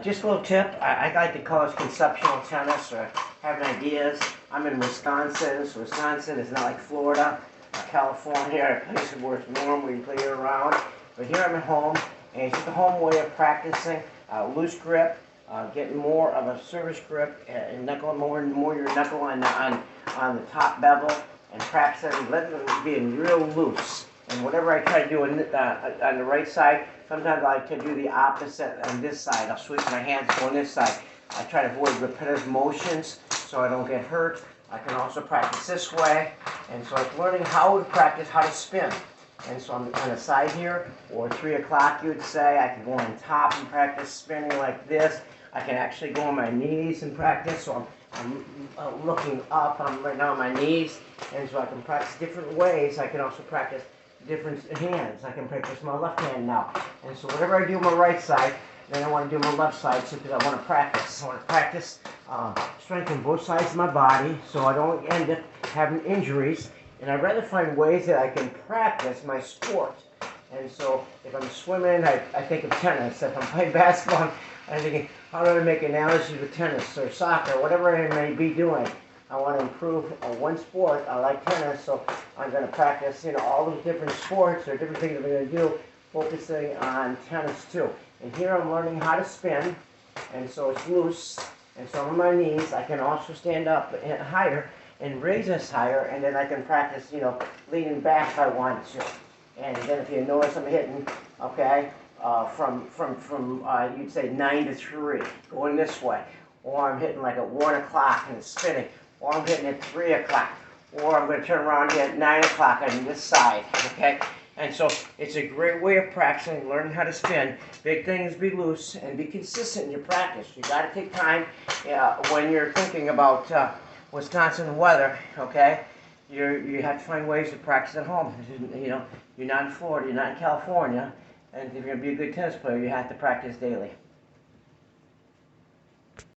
Just a little tip, I like to call it conceptual tennis or having ideas. I'm in Wisconsin, so Wisconsin is not like Florida, California, a place where it's warm, where you play year round. But here I'm at home, and it's just a home way of practicing loose grip, getting more of a service grip, and knuckle more your knuckle on the top bevel, and practicing letting it being real loose. And whatever I try to do on the right side, sometimes I like to do the opposite on this side. I'll switch my hands on this side. I try to avoid repetitive motions so I don't get hurt. I can also practice this way. And so it's learning how to practice how to spin. And so I'm on the side here, or 3 o'clock you would say. I can go on top and practice spinning like this. I can actually go on my knees and practice. So I'm looking up. I'm right now on my knees. And so I can practice different ways. I can also practice different hands. I can practice my left hand now. And so whatever I do on my right side, then I want to do my left side because I want to practice. I want to practice strengthen both sides of my body so I don't end up having injuries. And I'd rather find ways that I can practice my sport. And so if I'm swimming, I think of tennis. If I'm playing basketball, I'm thinking, how do I make analogies with tennis or soccer, whatever I may be doing. I want to improve one sport. I like tennis, so I'm going to practice, all those different sports or different things I'm going to do, focusing on tennis too. And here I'm learning how to spin, and so it's loose. And so I'm on my knees. I can also stand up higher and raise this higher, and then I can practice, leaning back if I want to. And then if you notice, I'm hitting, okay, from you'd say 9 to 3, going this way. Or I'm hitting like at 1 o'clock and it's spinning. Or I'm hitting at 3 o'clock. Or I'm going to turn around and hit at 9 o'clock on this side, okay? And so it's a great way of practicing, learning how to spin. Big thing is be loose and be consistent in your practice. You got to take time when you're thinking about Wisconsin weather, okay? You have to find ways to practice at home. You're not in Florida, you're not in California, and if you're going to be a good tennis player, you have to practice daily.